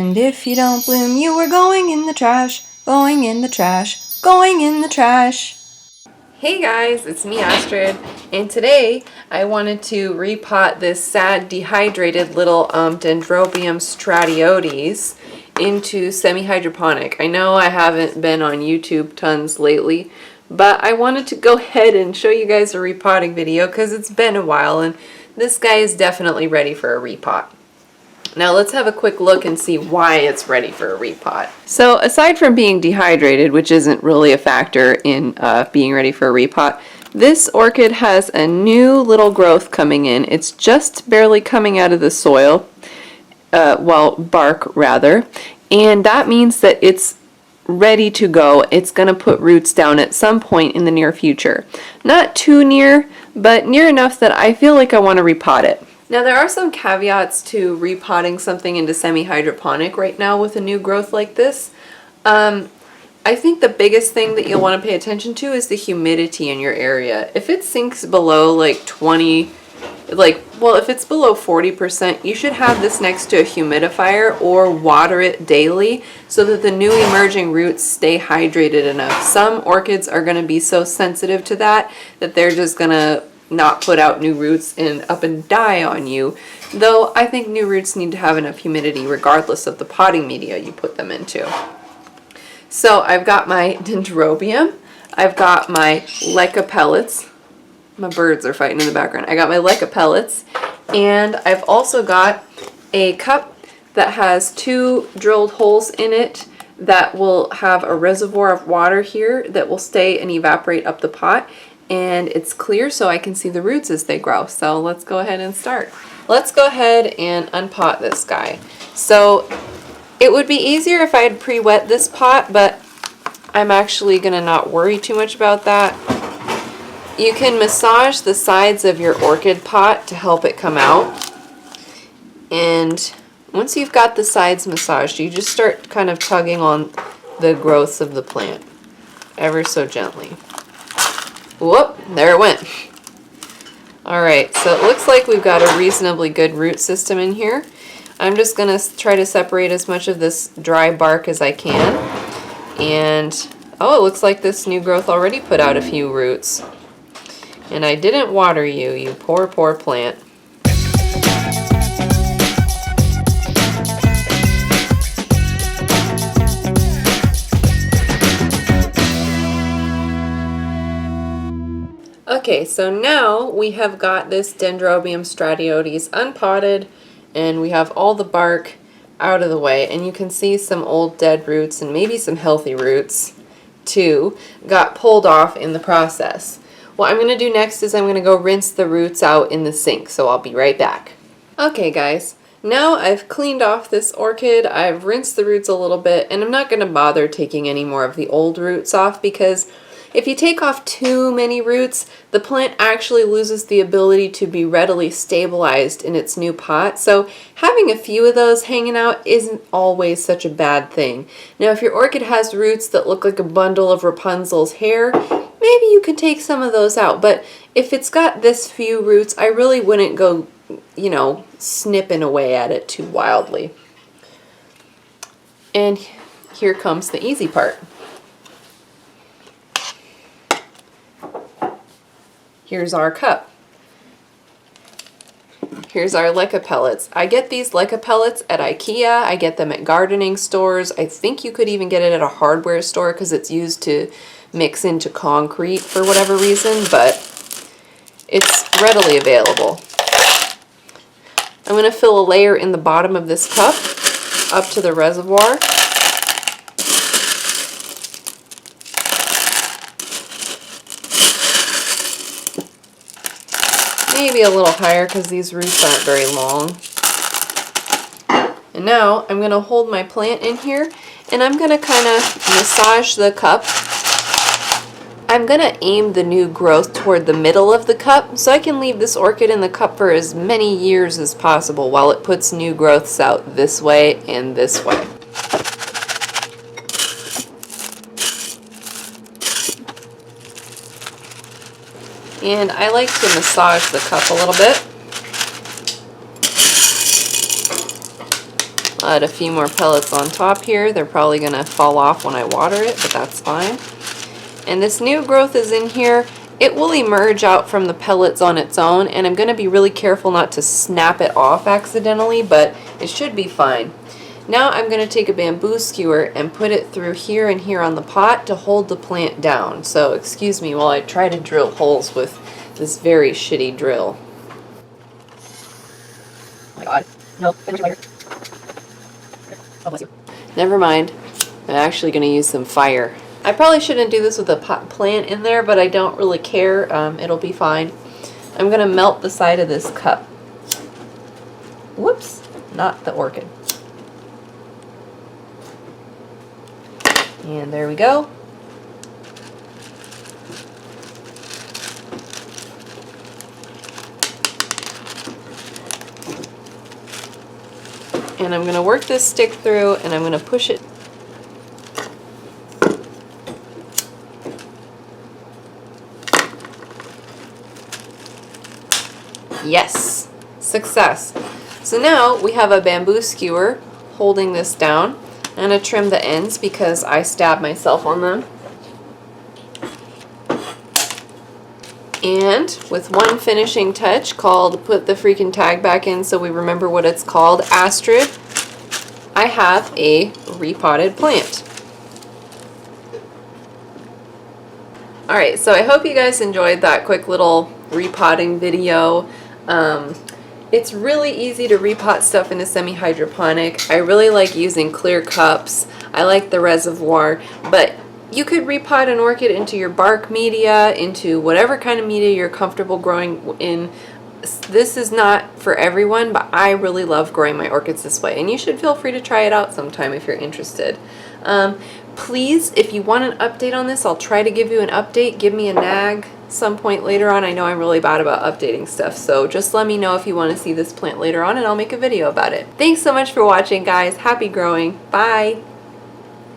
And if you don't bloom, you are going in the trash, going in the trash, going in the trash. Hey guys, it's me Astrid, and today I wanted to repot this sad dehydrated little Dendrobium stratiotes into semi-hydroponic. I know I haven't been on YouTube tons lately, but I wanted to go ahead and show you guys a repotting video because it's been a while and this guy is definitely ready for a repot. Now let's have a quick look and see why it's ready for a repot. So aside from being dehydrated, which isn't really a factor in being ready for a repot, this orchid has a new little growth coming in. It's just barely coming out of the soil, bark rather, and that means that it's ready to go. It's going to put roots down at some point in the near future. Not too near, but near enough that I feel like I want to repot it. Now there are some caveats to repotting something into semi-hydroponic right now with a new growth like this. I think the biggest thing that you'll want to pay attention to is the humidity in your area. If it sinks below like if it's below 40%, you should have this next to a humidifier or water it daily so that the new emerging roots stay hydrated enough. Some orchids are going to be so sensitive to that they're just going to not put out new roots and up and die on you, though I think new roots need to have enough humidity regardless of the potting media you put them into. So I've got my Dendrobium, I've got my LECA pellets, my birds are fighting in the background, I got my LECA pellets, and I've also got a cup that has 2 drilled holes in it that will have a reservoir of water here that will stay and evaporate up the pot. And it's clear so I can see the roots as they grow. So let's go ahead and start. Let's go ahead and unpot this guy. So it would be easier if I had pre-wet this pot, but I'm actually gonna not worry too much about that. You can massage the sides of your orchid pot to help it come out. And once you've got the sides massaged, you just start kind of tugging on the growths of the plant ever so gently. Whoop, there it went. Alright, so it looks like we've got a reasonably good root system in here. I'm just going to try to separate as much of this dry bark as I can. And, oh, it looks like this new growth already put out a few roots. And I didn't water you, you poor, poor plant. Okay, so now we have got this Dendrobium stratiotes unpotted and we have all the bark out of the way, and you can see some old dead roots and maybe some healthy roots too got pulled off in the process. What I'm going to do next is I'm going to go rinse the roots out in the sink, so I'll be right back. Okay guys, now I've cleaned off this orchid, I've rinsed the roots a little bit, and I'm not going to bother taking any more of the old roots off because if you take off too many roots, the plant actually loses the ability to be readily stabilized in its new pot. So having a few of those hanging out isn't always such a bad thing. Now if your orchid has roots that look like a bundle of Rapunzel's hair, maybe you could take some of those out. But if it's got this few roots, I really wouldn't go, snipping away at it too wildly. And here comes the easy part. Here's our cup. Here's our LECA pellets. I get these LECA pellets at IKEA. I get them at gardening stores. I think you could even get it at a hardware store because it's used to mix into concrete for whatever reason, but it's readily available. I'm going to fill a layer in the bottom of this cup up to the reservoir. Maybe a little higher because these roots aren't very long. And now I'm going to hold my plant in here and I'm going to kind of massage the cup. I'm going to aim the new growth toward the middle of the cup so I can leave this orchid in the cup for as many years as possible while it puts new growths out this way and this way. And I like to massage the cup a little bit. I'll add a few more pellets on top here. They're probably going to fall off when I water it, but that's fine. And this new growth is in here. It will emerge out from the pellets on its own, and I'm going to be really careful not to snap it off accidentally, but it should be fine. Now I'm going to take a bamboo skewer and put it through here and here on the pot to hold the plant down. So excuse me while I try to drill holes with this very shitty drill. Oh my god. No, finish later. Oh, bless you. Never mind. I'm actually going to use some fire. I probably shouldn't do this with a pot plant in there, but I don't really care. It'll be fine. I'm going to melt the side of this cup. Whoops, not the orchid. And there we go. And I'm going to work this stick through, and I'm going to push it. Yes, success. So now we have a bamboo skewer holding this down. I'm going to trim the ends because I stabbed myself on them. And with one finishing touch called put the freaking tag back in so we remember what it's called, Astrid, I have a repotted plant. Alright, so I hope you guys enjoyed that quick little repotting video. It's really easy to repot stuff in a semi-hydroponic. I really like using clear cups. I like the reservoir, but you could repot an orchid into your bark media, into whatever kind of media you're comfortable growing in. This is not for everyone, but I really love growing my orchids this way, and you should feel free to try it out sometime if you're interested. Please, if you want an update on this, I'll try to give you an update. Give me a nag some point later on. I know I'm really bad about updating stuff, so just let me know if you want to see this plant later on and I'll make a video about it. Thanks so much for watching, guys. Happy growing. Bye!